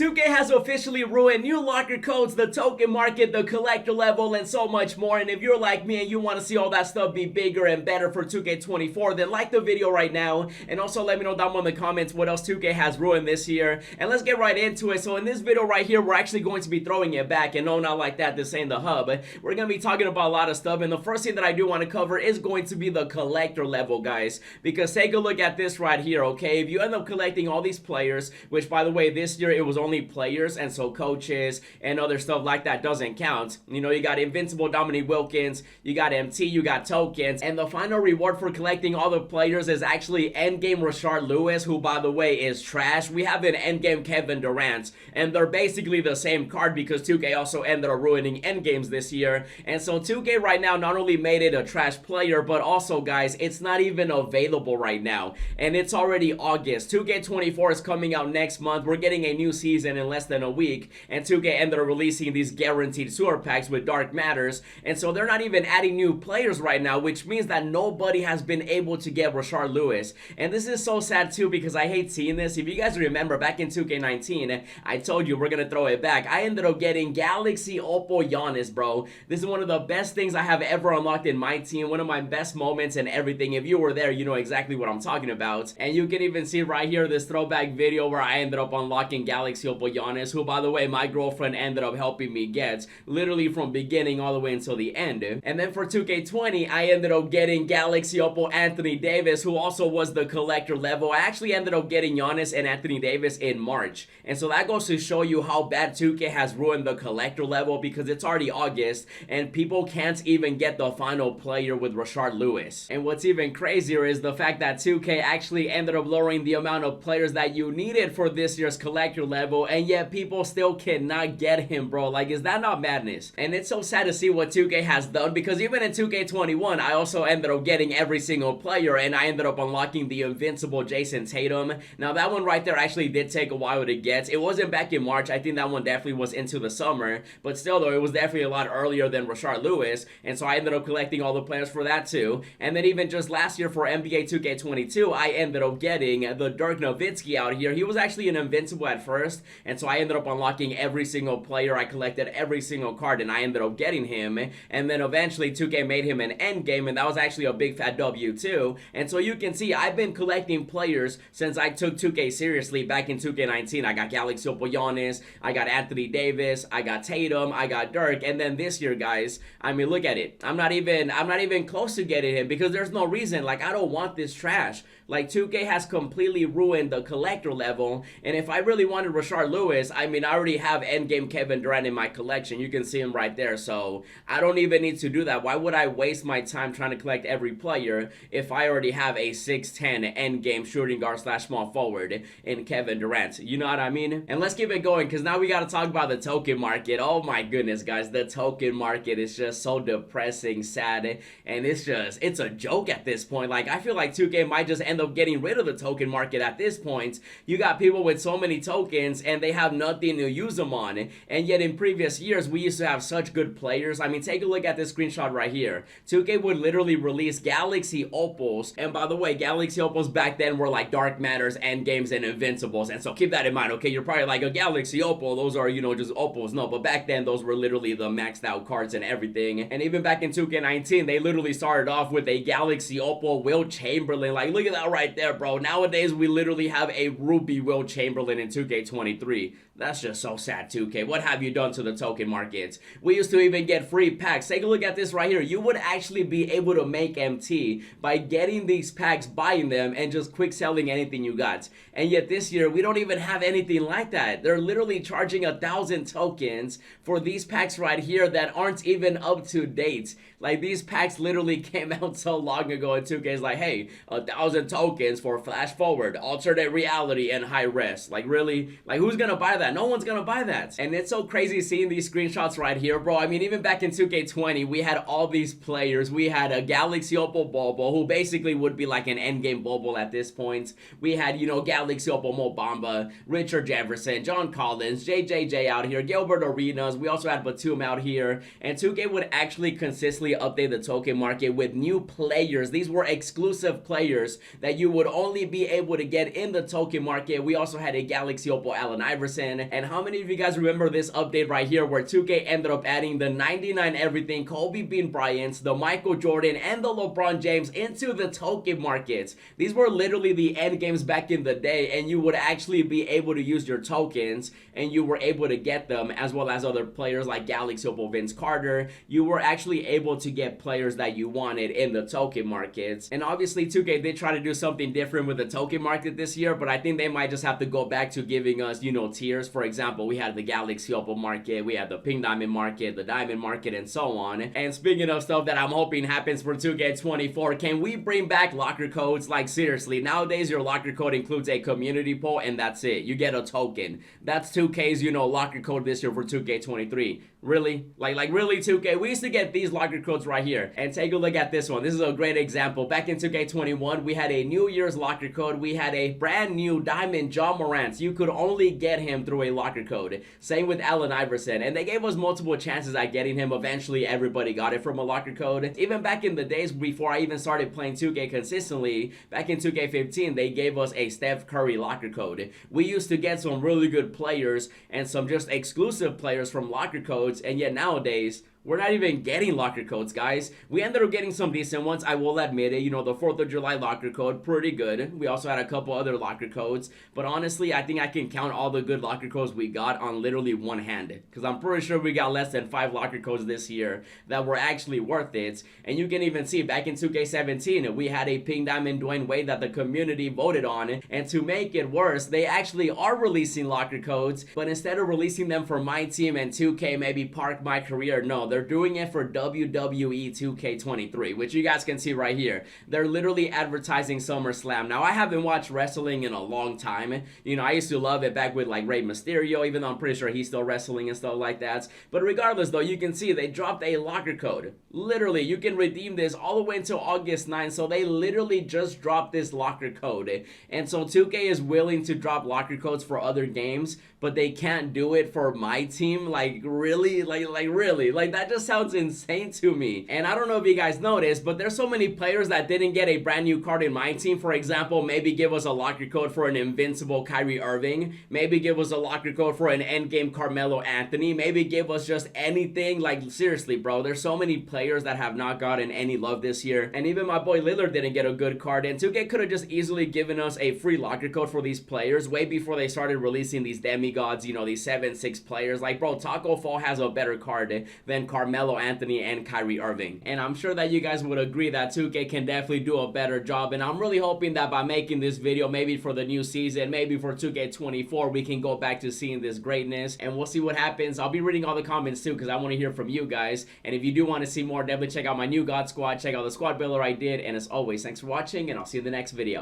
2K has officially ruined new locker codes, the token market, the collector level, and so much more. And if you're like me and you want to see all that stuff be bigger and better for 2K24, then like the video right now. And also let me know down below in the comments what else 2K has ruined this year. And let's get right into it. So in this video right here, we're actually going to be throwing it back. And no, not like that. This ain't the hub. We're going to be talking about a lot of stuff. And the first thing that I do want to cover is going to be the collector level, guys. Because take a look at this right here, okay? If you end up collecting all these players, which by the way, this year it was only players, and so coaches and other stuff like that doesn't count. You know, you got Invincible Dominique Wilkins, you got MT, you got tokens, and the final reward for collecting all the players is actually endgame Rashard Lewis, who by the way is trash. We have an endgame Kevin Durant, and they're basically the same card because 2K also ended up ruining endgames this year. And so 2K right now not only made it a trash player, but also, guys, it's not even available right now, and it's already August. 2K24 is coming out next month. We're getting a new season in less than a week, and 2K ended up releasing these guaranteed sewer packs with Dark Matters, and so they're not even adding new players right now, which means that nobody has been able to get Rashard Lewis. And this is so sad too, because I hate seeing this. If you guys remember back in 2K19, I told you we're gonna throw it back. I ended up getting Galaxy Oppo Giannis, bro. This is one of the best things I have ever unlocked in my team, one of my best moments and everything. If you were there, you know exactly what I'm talking about. And you can even see right here this throwback video where I ended up unlocking Galaxy Oppo Giannis, who by the way my girlfriend ended up helping me get, literally from beginning all the way until the end. And then for 2K20, I ended up getting Galaxy Oppo Anthony Davis, who also was the collector level. I actually ended up getting Giannis and Anthony Davis in March, and so that goes to show you how bad 2K has ruined the collector level, because it's already August and people can't even get the final player with Rashard Lewis. And what's even crazier is the fact that 2K actually ended up lowering the amount of players that you needed for this year's collector level, and yet people still cannot get him, bro. Like, is that not madness? And it's so sad to see what 2K has done, because even in 2K21 I also ended up getting every single player, and I ended up unlocking the invincible Jason Tatum. Now that one right there actually did take a while to get. It wasn't back in March. I think that one definitely was into the summer, but still though, it was definitely a lot earlier than Rashard Lewis, and so I ended up collecting all the players for that too. And then even just last year for NBA 2K22, I ended up getting the Dirk Nowitzki out here. He was actually an invincible at first, and so I ended up unlocking every single player. I collected every single card, and I ended up getting him. And then eventually 2K made him an endgame, and that was actually a big fat W too. And so you can see I've been collecting players since I took 2K seriously back in 2K19. I got Galaxy Oppo Giannis, I got Anthony Davis, I got Tatum, I got Dirk, and then this year, guys, I mean, look at it. I'm not even close to getting him, because there's no reason. Like, I don't want this trash. Like, 2K has completely ruined the collector level, and if I really wanted Rashard Lewis, I mean, I already have endgame Kevin Durant in my collection. You can see him right there, so I don't even need to do that. Why would I waste my time trying to collect every player if I already have a 6'10 endgame shooting guard slash small forward in Kevin Durant? You know what I mean? And let's keep it going, because now we got to talk about the token market. Oh my goodness, guys, the token market is just so depressing, sad, and it's a joke at this point. Like, I feel like 2K might just end up getting rid of the token market at this point. You got people with so many tokens and they have nothing to use them on, and yet in previous years we used to have such good players. I mean, take a look at this screenshot right here. 2K would literally release Galaxy Opals, and by the way, Galaxy Opals back then were like Dark Matters, Endgames, and Invincibles, and so keep that in mind, okay? You're probably like, a Galaxy Opal, those are, you know, just Opals. No, but back then those were literally the maxed out cards and everything. And even back in 2K19, they literally started off with a Galaxy Opal Will Chamberlain. Like, look at that right there, bro. Nowadays we literally have a Ruby Will Chamberlain in 2K23. That's just so sad, 2K. What have you done to the token market? We used to even get free packs. Take a look at this right here. You would actually be able to make MT by getting these packs, buying them, and just quick selling anything you got. And yet this year, we don't even have anything like that. They're literally charging 1,000 tokens for these packs right here that aren't even up to date. Like, these packs literally came out so long ago, and 2K is like, hey, 1,000 tokens for flash forward, alternate reality, and high res. Like, really? Like, who's gonna buy that? No one's gonna buy that. And it's so crazy seeing these screenshots right here, bro. I mean, even back in 2K20, we had all these players. We had a Galaxy Oppo Bobo, who basically would be like an endgame Bobo at this point. We had, you know, Galaxy Oppo Mo Bamba, Richard Jefferson, John Collins, JJJ out here, Gilbert Arenas. We also had Batum out here. And 2K would actually consistently update the token market with new players. These were exclusive players that you would only be able to get in the token market. We also had a Galaxy Oppo Allen Iverson. And how many of you guys remember this update right here where 2K ended up adding the 99 everything Kobe Bean Bryants, the Michael Jordan, and the LeBron James into the token markets? These were literally the end games back in the day, and you would actually be able to use your tokens and you were able to get them, as well as other players like Galaxy Opal, Vince Carter. You were actually able to get players that you wanted in the token markets. And obviously 2K did try to do something different with the token market this year, but I think they might just have to go back to giving us, you know, tiers. For example, we had the Galaxy Opal market, we had the Pink Diamond market, the Diamond market, and so on. And speaking of stuff that I'm hoping happens for 2K24, can we bring back locker codes? Like seriously, nowadays your locker code includes a community poll and that's it. You get a token. That's 2K's, you know, locker code this year for 2K23. Really? Like really 2K? We used to get these locker codes right here. And take a look at this one. This is a great example. Back in 2K21, we had a New Year's locker code. We had a brand new Diamond Ja Morant. You could only get him through a locker code. Same with Allen Iverson. And they gave us multiple chances at getting him. Eventually, everybody got it from a locker code. Even back in the days before I even started playing 2K consistently, back in 2K15, they gave us a Steph Curry locker code. We used to get some really good players and some just exclusive players from locker codes. And yet nowadays, we're not even getting locker codes, guys. We ended up getting some decent ones, I will admit it. You know, the 4th of July locker code, pretty good. We also had a couple other locker codes. But honestly, I think I can count all the good locker codes we got on literally one hand. Because I'm pretty sure we got less than 5 locker codes this year that were actually worth it. And you can even see, back in 2K17, we had a Pink Diamond Dwayne Wade that the community voted on. And to make it worse, they actually are releasing locker codes. But instead of releasing them for MyTeam and 2K, maybe Park My Career, no. They're doing it for WWE 2K23, which you guys can see right here. They're literally advertising SummerSlam. Now, I haven't watched wrestling in a long time. You know, I used to love it back with like Rey Mysterio, even though I'm pretty sure he's still wrestling and stuff like that. But regardless, though, you can see they dropped a locker code. Literally, you can redeem this all the way until August 9th. So they literally just dropped this locker code. And so 2K is willing to drop locker codes for other games, but they can't do it for MyTeam. Like, really? Like really? Like, that just sounds insane to me. And I don't know if you guys noticed, but there's so many players that didn't get a brand new card in MyTeam. For example, maybe give us a locker code for an invincible Kyrie Irving. Maybe give us a locker code for an endgame Carmelo Anthony. Maybe give us just anything. Like, seriously, bro, there's so many players that have not gotten any love this year. And even my boy Lillard didn't get a good card. And 2K could have just easily given us a free locker code for these players way before they started releasing these demigods, you know, these 7-6 players. Like, bro, Taco Fall has a better card than Carmelo Anthony and Kyrie Irving. And I'm sure that you guys would agree that 2K can definitely do a better job. And I'm really hoping that by making this video, maybe for the new season, maybe for 2K24, we can go back to seeing this greatness. And we'll see what happens. I'll be reading all the comments too, because I want to hear from you guys. And if you do want to see more, definitely check out my new God Squad. Check out the squad builder I did. And as always, thanks for watching, and I'll see you in the next video.